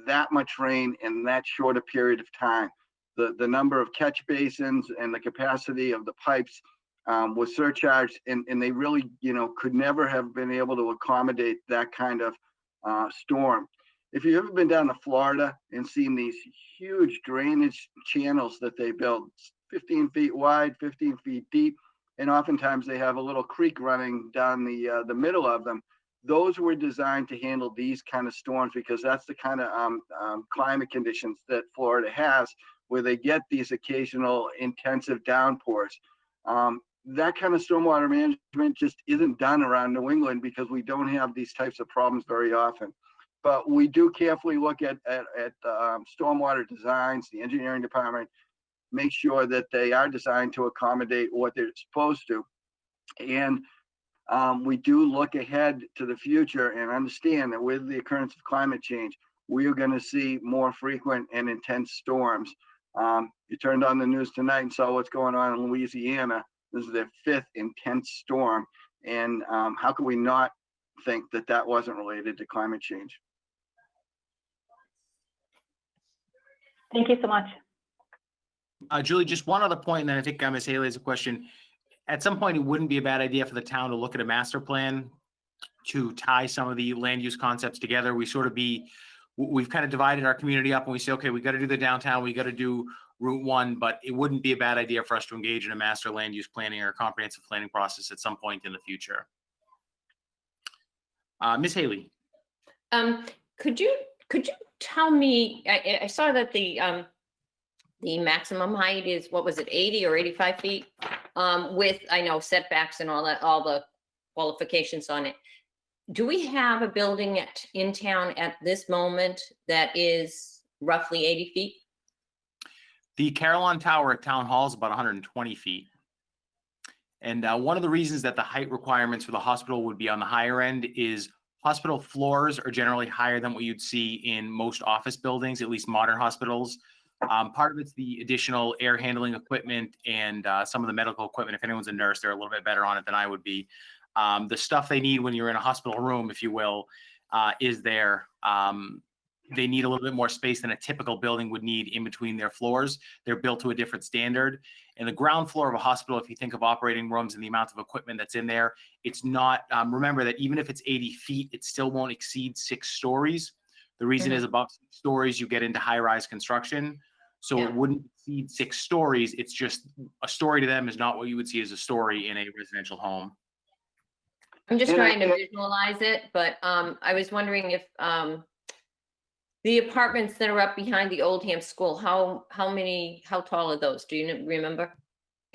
B: that much rain in that short a period of time. The number of catch basins and the capacity of the pipes was surcharged, and they really, could never have been able to accommodate that kind of storm. If you've ever been down to Florida and seen these huge drainage channels that they build, 15 feet wide, 15 feet deep, and oftentimes they have a little creek running down the middle of them. Those were designed to handle these kind of storms because that's the kind of climate conditions that Florida has, where they get these occasional intensive downpours. That kind of stormwater management just isn't done around New England because we don't have these types of problems very often. But we do carefully look at stormwater designs, the engineering department, make sure that they are designed to accommodate what they're supposed to. And we do look ahead to the future and understand that with the occurrence of climate change, we are going to see more frequent and intense storms. You turned on the news tonight and saw what's going on in Louisiana. This is their 5th intense storm. And how can we not think that that wasn't related to climate change?
F: Thank you so much.
A: Julie, just one other point, and then I think Ms. Haley has a question. At some point, it wouldn't be a bad idea for the town to look at a master plan to tie some of the land use concepts together. We've kind of divided our community up and we say, okay, we got to do the downtown, we got to do Route 1, but it wouldn't be a bad idea for us to engage in a master land use planning or comprehensive planning process at some point in the future. Ms. Haley.
D: Could you tell me, I saw that the maximum height is, what was it, 80 or 85 feet? With, I know, setbacks and all that, all the qualifications on it. Do we have a building in town at this moment that is roughly 80 feet?
A: The Carillon Tower at Town Hall is about 120 feet. And one of the reasons that the height requirements for the hospital would be on the higher end is hospital floors are generally higher than what you'd see in most office buildings, at least modern hospitals. Part of it's the additional air handling equipment and some of the medical equipment. If anyone's a nurse, they're a little bit better on it than I would be. The stuff they need when you're in a hospital room, if you will, is there. They need a little bit more space than a typical building would need in between their floors. They're built to a different standard. And the ground floor of a hospital, if you think of operating rooms and the amount of equipment that's in there, it's not, remember that even if it's 80 feet, it still won't exceed 6 stories. The reason is above 6 stories, you get into high-rise construction. So it wouldn't exceed 6 stories. It's just a story to them is not what you would see as a story in a residential home.
D: I'm just trying to visualize it, but I was wondering if the apartments that are up behind the Oldham School, how tall are those? Do you remember?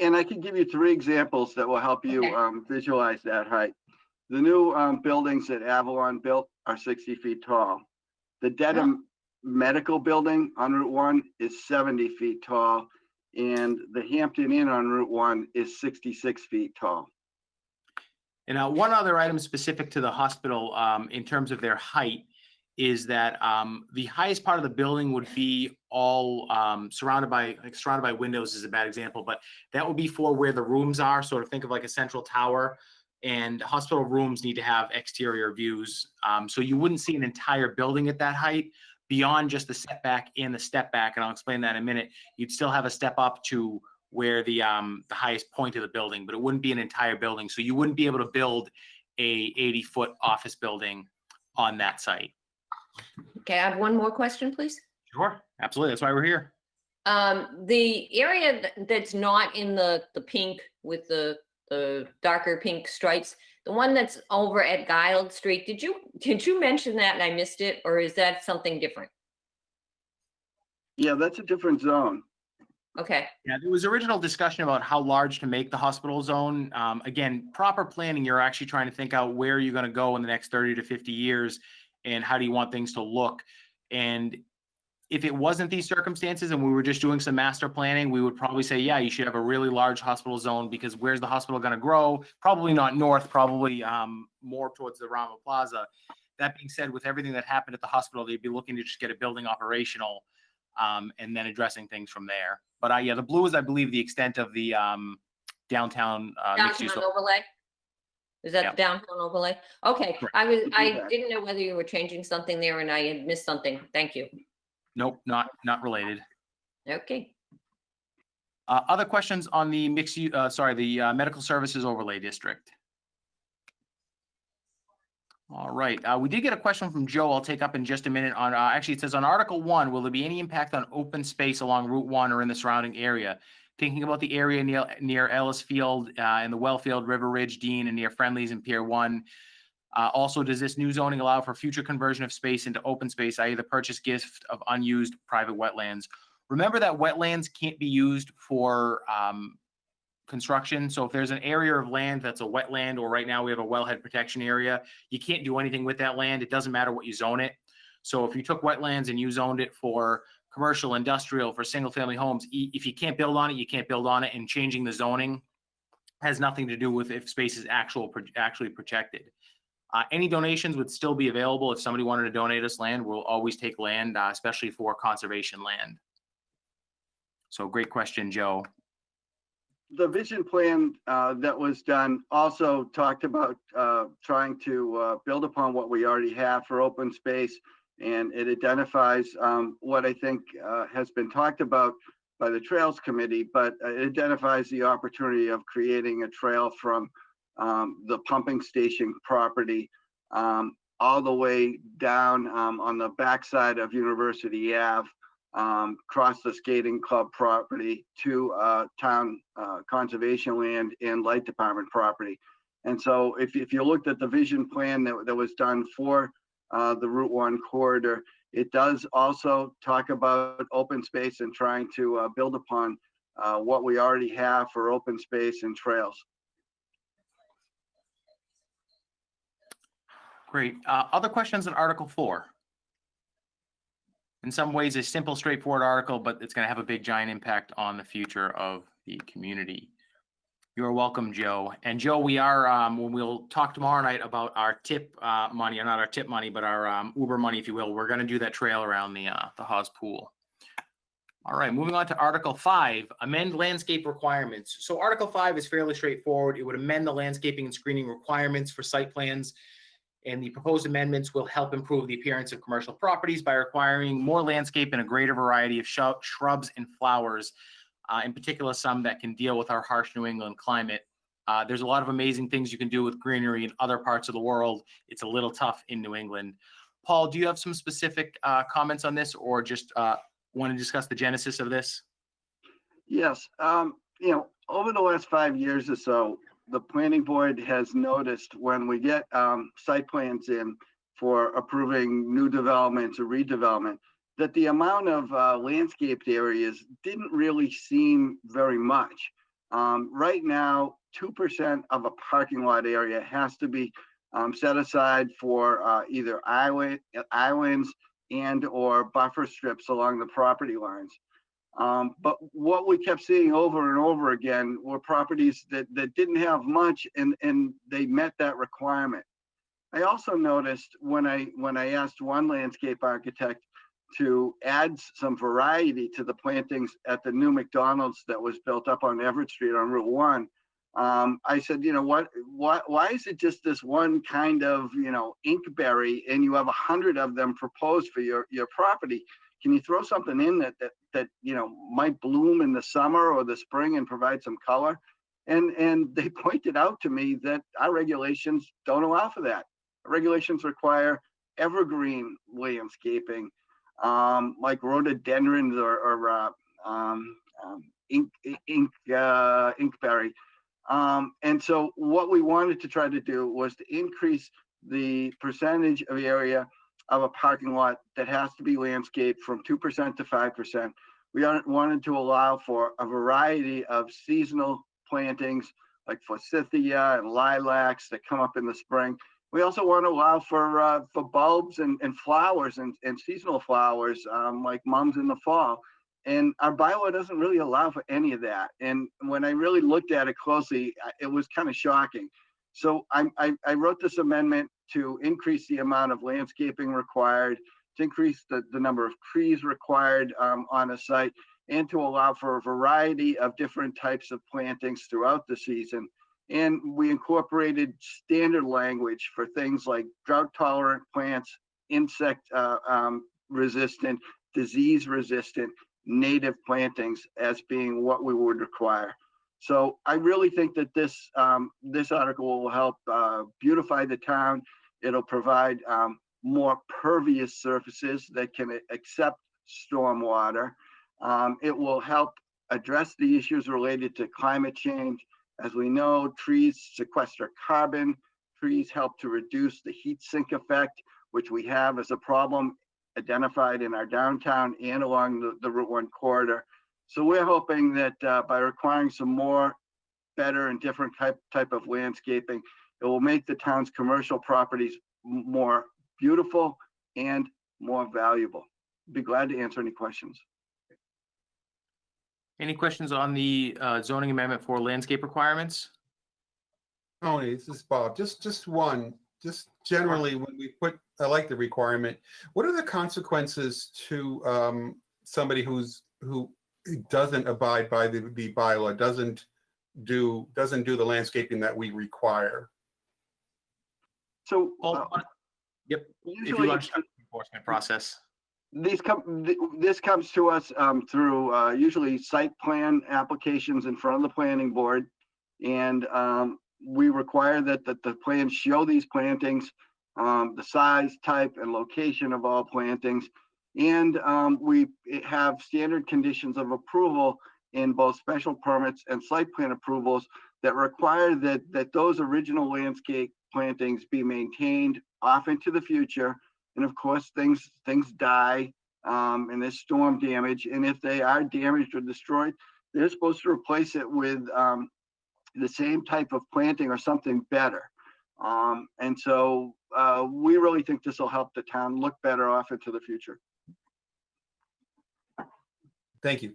B: And I can give you 3 examples that will help you visualize that height. The new buildings that Avalon built are 60 feet tall. The Dedham Medical Building on Route 1 is 70 feet tall, and the Hampton Inn on Route 1 is 66 feet tall.
A: And one other item specific to the hospital in terms of their height is that the highest part of the building would be all surrounded by windows is a bad example, but that would be for where the rooms are. Sort of think of like a central tower. and hospital rooms need to have exterior views. So you wouldn't see an entire building at that height beyond just the setback and the step back, and I'll explain that in a minute. You'd still have a step up to where the highest point of the building, but it wouldn't be an entire building. So you wouldn't be able to build a 80-foot office building on that site.
D: Okay, I have one more question, please.
A: Sure, absolutely. That's why we're here.
D: The area that's not in the pink with the darker pink stripes, the one that's over at Guild Street, did you mention that and I missed it, or is that something different?
B: Yeah, that's a different zone.
D: Okay,
A: Yeah, there was original discussion about how large to make the hospital zone. Again, proper planning, you're actually trying to think out where you're going to go in the next 30 to 50 years and how do you want things to look. And if it wasn't these circumstances and we were just doing some master planning, we would probably say, yeah, you should have a really large hospital zone, because where's the hospital going to grow? Probably not north, probably more towards the Rama Plaza. That being said, with everything that happened at the hospital, they'd be looking to just get a building operational and then addressing things from there. But yeah, the blue is, I believe, the extent of the downtown mixed use.
D: downtown overlay? Is that
A: Yep.
D: the downtown overlay? Okay,
A: Correct.
D: I didn't know whether you were changing something there and I had missed something. Thank you.
A: Nope, not related.
D: Okay.
A: Other questions on the mixed use, the medical services overlay district? All right, we did get a question from Joe I'll take up in just a minute on, actually it says on Article 1, will there be any impact on open space along Route 1 or in the surrounding area? Thinking about the area near Ellis Field and the Wellfield, River Ridge, Dean, and near Friendly's and Pier 1. Also, does this new zoning allow for future conversion of space into open space, i.e. the purchase gift of unused private wetlands? Remember that wetlands can't be used for construction. So if there's an area of land that's a wetland, or right now we have a wellhead protection area, you can't do anything with that land. It doesn't matter what you zone it. So if you took wetlands and you zoned it for commercial, industrial, for single family homes, if you can't build on it, you can't build on it, and changing the zoning has nothing to do with if space is actually protected. Any donations would still be available. If somebody wanted to donate us land, we'll always take land, especially for conservation land. So great question, Joe.
B: The vision plan that was done also talked about trying to build upon what we already have for open space, and it identifies what I think has been talked about by the Trails Committee, but it identifies the opportunity of creating a trail from the pumping station property all the way down on the backside of University Ave, across the skating club property to town conservation land and light department property. And so if you looked at the vision plan that was done for the Route 1 corridor, it does also talk about open space and trying to build upon what we already have for open space and trails.
A: Great. Other questions on Article 4? In some ways, a simple, straightforward article, but it's going to have a big, giant impact on the future of the community. You're welcome, Joe. And Joe, we are, when we'll talk tomorrow night about our tip money, or not our tip money, but our Uber money, if you will, we're going to do that trail around the Haas Pool. All right, moving on to Article 5, amend landscape requirements. So Article 5 is fairly straightforward. It would amend the landscaping and screening requirements for site plans. And the proposed amendments will help improve the appearance of commercial properties by requiring more landscape and a greater variety of shrubs and flowers, in particular some that can deal with our harsh New England climate. There's a lot of amazing things you can do with greenery in other parts of the world. It's a little tough in New England. Paul, do you have some specific comments on this, or just want to discuss the genesis of this?
B: Yes, over the last 5 years or so, the planning board has noticed when we get site plans in for approving new developments or redevelopment, that the amount of landscaped areas didn't really seem very much. Right now, 2% of a parking lot area has to be set aside for either islands and or buffer strips along the property lines. But what we kept seeing over and over again were properties that didn't have much, and they met that requirement. I also noticed when I asked one landscape architect to add some variety to the plantings at the new McDonald's that was built up on Everett Street on Route 1, I said, you know, why is it just this one kind of, you know, inkberry, and you have 100 of them proposed for your property? Can you throw something in that you know might bloom in the summer or the spring and provide some color? And they pointed out to me that our regulations don't allow for that. Regulations require evergreen landscaping, like rhododendrons or inkberry. And so what we wanted to try to do was to increase the percentage of area of a parking lot that has to be landscaped from 2% to 5%. We wanted to allow for a variety of seasonal plantings like forsythia and lilacs that come up in the spring. We also want to allow for bulbs and flowers and seasonal flowers like mums in the fall. And our bylaw doesn't really allow for any of that. And when I really looked at it closely, it was kind of shocking. So I wrote this amendment to increase the amount of landscaping required, to increase the number of trees required on a site, and to allow for a variety of different types of plantings throughout the season. And we incorporated standard language for things like drought-tolerant plants, insect resistant, disease resistant, native plantings as being what we would require. So I really think that this article will help beautify the town. It'll provide more pervious surfaces that can accept stormwater. It will help address the issues related to climate change. As we know, trees sequester carbon. Trees help to reduce the heat sink effect, which we have as a problem identified in our downtown and along the Route 1 corridor. So we're hoping that by requiring some more better and different type of landscaping, it will make the town's commercial properties more beautiful and more valuable. Be glad to answer any questions.
A: Any questions on the zoning amendment for landscape requirements?
G: Tony, this is Bob. Just one. Just generally, when we put, I like the requirement. What are the consequences to somebody who doesn't abide by the bylaw, doesn't do the landscaping that we require?
B: So
A: Yep. If you
B: usually
A: want to start the enforcement process.
B: this comes to us through usually site plan applications in front of the planning board, and we require that the plans show these plantings, the size, type, and location of all plantings, and we have standard conditions of approval in both special permits and site plan approvals that require that those original landscape plantings be maintained off into the future. And of course, things die and there's storm damage. And if they are damaged or destroyed, they're supposed to replace it with the same type of planting or something better. And so we really think this will help the town look better off into the future.
G: Thank you.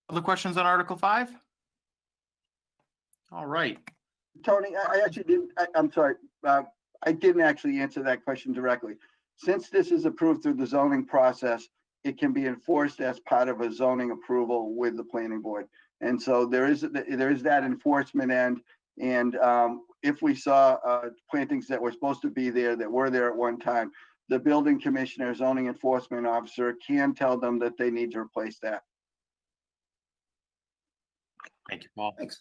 A: Other questions on Article 5? All right.
B: Tony, I actually didn't, I'm sorry. I didn't actually answer that question directly. Since this is approved through the zoning process, it can be enforced as part of a zoning approval with the planning board. And so there is that enforcement end. And if we saw plantings that were supposed to be there that were there at one time, the building commissioner, zoning enforcement officer can tell them that they need to replace that.
A: Thank you, Paul.
G: Thanks.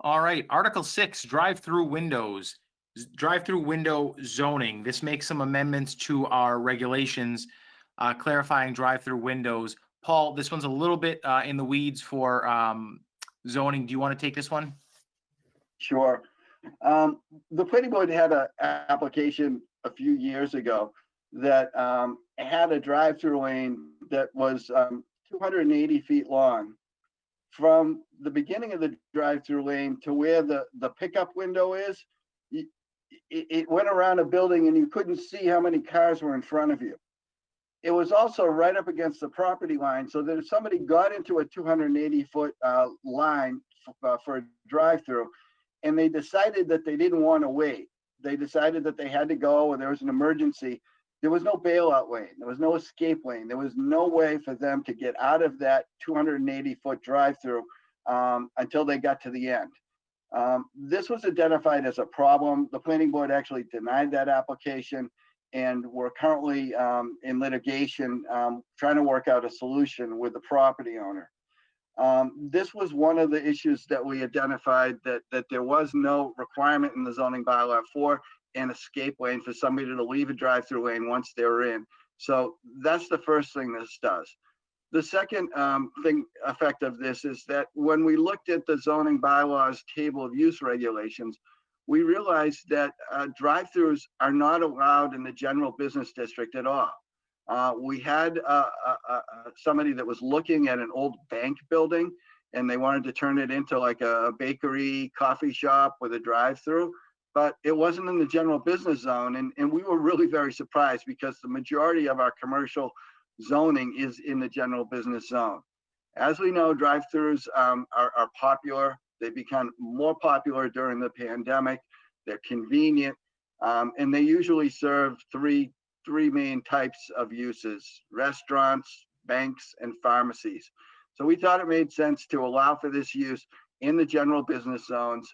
A: All right, Article 6, drive-through windows, drive-through window zoning. This makes some amendments to our regulations, clarifying drive-through windows. Paul, this one's a little bit in the weeds for zoning. Do you want to take this one?
B: Sure. The planning board had an application a few years ago that had a drive-through lane that was 280 feet long. From the beginning of the drive-through lane to where the pickup window is, it went around a building and you couldn't see how many cars were in front of you. It was also right up against the property line, so that if somebody got into a 280-foot line for a drive-through and they decided that they didn't want to wait, they decided that they had to go or there was an emergency, there was no bailout lane. There was no escape lane. There was no way for them to get out of that 280-foot drive-through until they got to the end. This was identified as a problem. The planning board actually denied that application, and we're currently in litigation trying to work out a solution with the property owner. This was one of the issues that we identified, that there was no requirement in the zoning bylaw for an escape lane for somebody to leave a drive-through lane once they're in. So that's the first thing this does. The second effect of this is that when we looked at the zoning bylaws table of use regulations, we realized that drive-throughs are not allowed in the general business district at all. We had somebody that was looking at an old bank building, and they wanted to turn it into like a bakery, coffee shop with a drive-through, but it wasn't in the general business zone. And we were really very surprised, because the majority of our commercial zoning is in the general business zone. As we know, drive-throughs are popular. They become more popular during the pandemic. They're convenient, and they usually serve three main types of uses: restaurants, banks, and pharmacies. So we thought it made sense to allow for this use in the general business zones.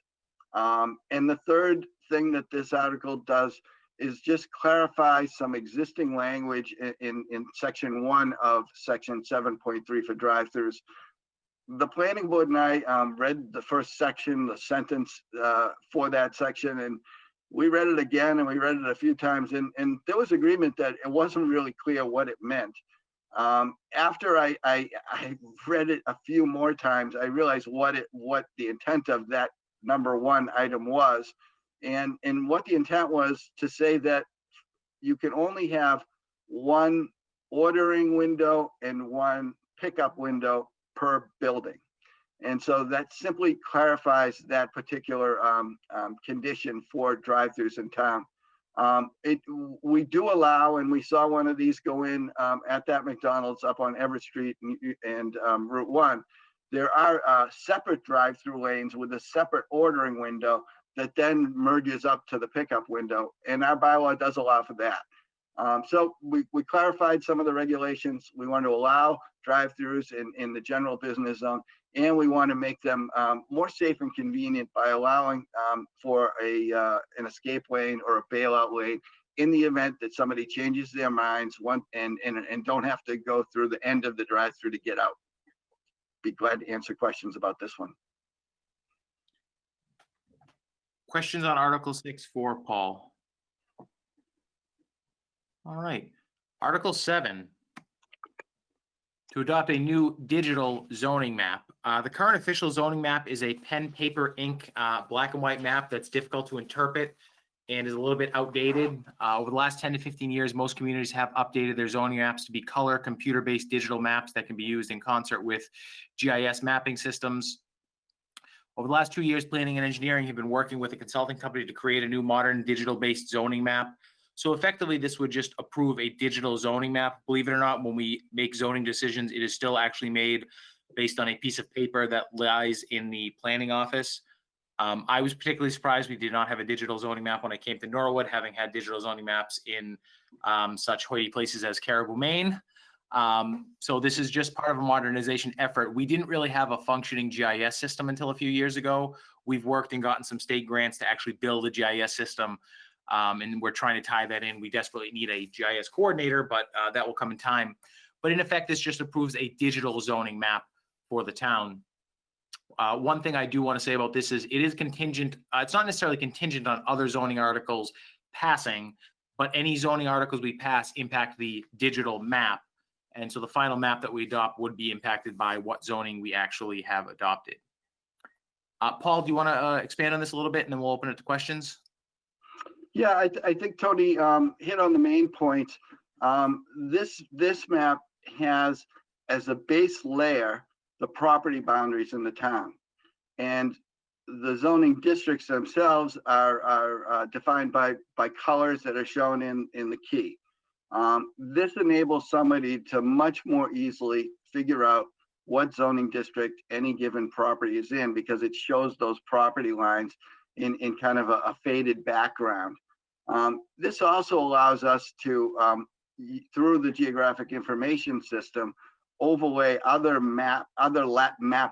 B: And the third thing that this article does is just clarify some existing language in section 1 of section 7.3 for drive-throughs. The planning board and I read the first section, the sentence for that section, and we read it again, and we read it a few times, and there was agreement that it wasn't really clear what it meant. After I read it a few more times, I realized what the intent of that number 1 item was. And what the intent was to say that you can only have one ordering window and one pickup window per building. And so that simply clarifies that particular condition for drive-throughs in town. We do allow, and we saw one of these go in at that McDonald's up on Everett Street and Route 1. There are separate drive-through lanes with a separate ordering window that then merges up to the pickup window, and our bylaw does allow for that. So we clarified some of the regulations. We want to allow drive-throughs in the general business zone, and we want to make them more safe and convenient by allowing for an escape lane or a bailout lane in the event that somebody changes their minds and don't have to go through the end of the drive-through to get out. Be glad to answer questions about this one.
A: Questions on Article 6 for Paul? All right. Article 7, to adopt a new digital zoning map. The current official zoning map is a pen, paper, ink, black and white map that's difficult to interpret and is a little bit outdated. Over the last 10 to 15 years, most communities have updated their zoning maps to be color, computer-based digital maps that can be used in concert with GIS mapping systems. Over the last 2 years, planning and engineering have been working with a consulting company to create a new modern digital-based zoning map. So effectively, this would just approve a digital zoning map. Believe it or not, when we make zoning decisions, it is still actually made based on a piece of paper that lies in the planning office. I was particularly surprised we did not have a digital zoning map when I came to Norwood, having had digital zoning maps in such hoity places as Caribou, Maine. So this is just part of a modernization effort. We didn't really have a functioning GIS system until a few years ago. We've worked and gotten some state grants to actually build a GIS system, and we're trying to tie that in. We desperately need a GIS coordinator, but that will come in time. But in effect, this just approves a digital zoning map for the town. One thing I do want to say about this is it is contingent. It's not necessarily contingent on other zoning articles passing, but any zoning articles we pass impact the digital map. And so the final map that we adopt would be impacted by what zoning we actually have adopted. Paul, do you want to expand on this a little bit, and then we'll open it to questions?
B: Yeah, I think Tony hit on the main points. This map has as a base layer the property boundaries in the town, and the zoning districts themselves are defined by colors that are shown in the key. This enables somebody to much more easily figure out what zoning district any given property is in, because it shows those property lines in kind of a faded background. This also allows us to, through the geographic information system, overlay other map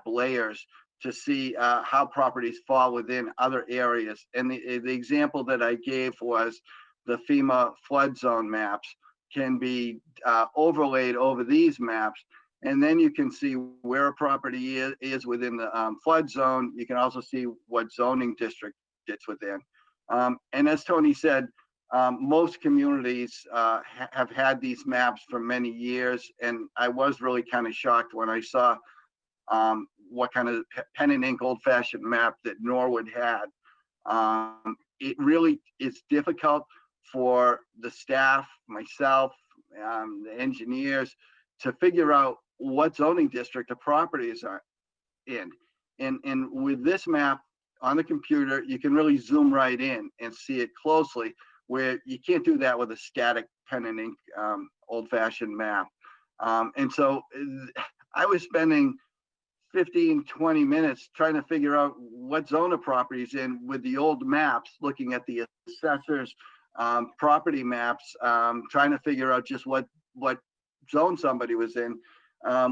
B: layers to see how properties fall within other areas. And the example that I gave was the FEMA flood zone maps can be overlaid over these maps. And then you can see where a property is within the flood zone. You can also see what zoning district it's within. And as Tony said, most communities have had these maps for many years. And I was really kind of shocked when I saw what kind of pen and ink old fashioned map that Norwood had. It really is difficult for the staff, myself, the engineers to figure out what zoning district the properties are in. And with this map on the computer, you can really zoom right in and see it closely, where you can't do that with a static pen and ink old fashioned map. And so I was spending 15, 20 minutes trying to figure out what zone a property is in with the old maps, looking at the assessors property maps, trying to figure out just what zone somebody was in,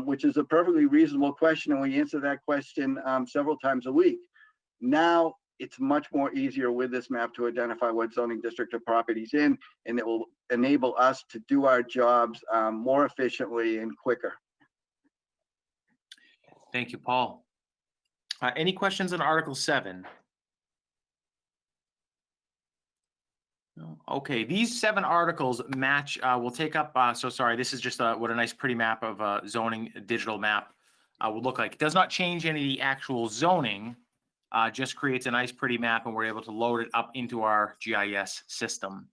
B: which is a perfectly reasonable question. And we answer that question several times a week. Now it's much more easier with this map to identify what zoning district a property's in, and it will enable us to do our jobs more efficiently and quicker.
A: Thank you, Paul. Any questions on Article 7? No? Okay, these 7 articles match, we'll take up, so sorry, this is just what a nice pretty map of zoning digital map would look like. It does not change any of the actual zoning, just creates a nice pretty map, and we're able to load it up into our GIS system.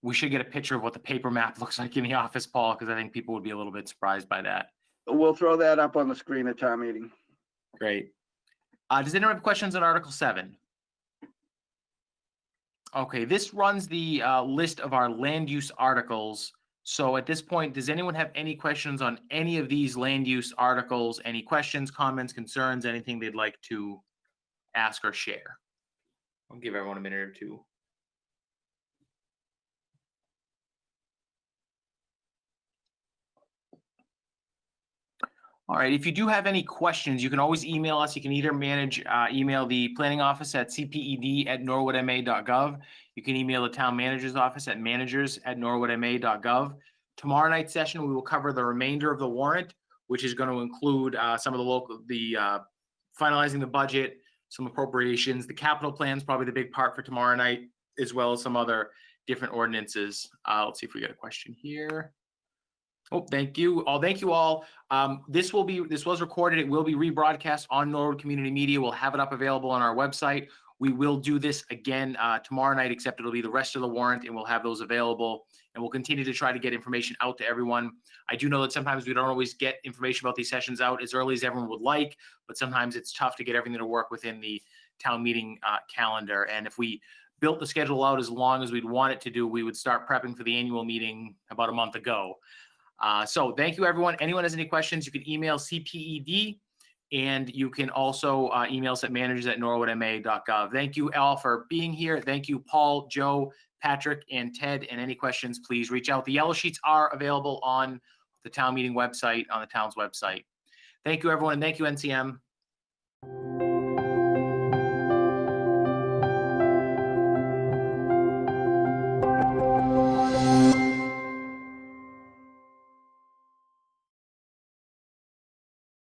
A: We should get a picture of what the paper map looks like in the office, Paul, because I think people would be a little bit surprised by that.
B: We'll throw that up on the screen at town meeting.
A: Great. Does anyone have questions on Article 7? Okay, this runs the list of our land use articles. So at this point, does anyone have any questions on any of these land use articles? Any questions, comments, concerns, anything they'd like to ask or share? I'll give everyone a minute or two. All right, if you do have any questions, you can always email us. You can either email the planning office at cped@norwoodma.gov. You can email the town manager's office at managers@norwoodma.gov. Tomorrow night's session, we will cover the remainder of the warrant, which is going to include some of the finalizing the budget, some appropriations. The capital plan is probably the big part for tomorrow night, as well as some other different ordinances. Let's see if we get a question here. Oh, thank you. Thank you all. This was recorded. It will be rebroadcast on Norwood Community Media. We'll have it up available on our website. We will do this again tomorrow night, except it'll be the rest of the warrant, and we'll have those available. And we'll continue to try to get information out to everyone. I do know that sometimes we don't always get information about these sessions out as early as everyone would like, but sometimes it's tough to get everything to work within the town meeting calendar. And if we built the schedule out as long as we'd want it to do, we would start prepping for the annual meeting about a month ago. So thank you, everyone. Anyone has any questions, you can email CPED, and you can also email us at managers@norwoodma.gov. Thank you all for being here. Thank you, Paul, Joe, Patrick, and Ted. And any questions, please reach out. The yellow sheets are available on the town meeting website, on the town's website. Thank you, everyone. And thank you, NCM.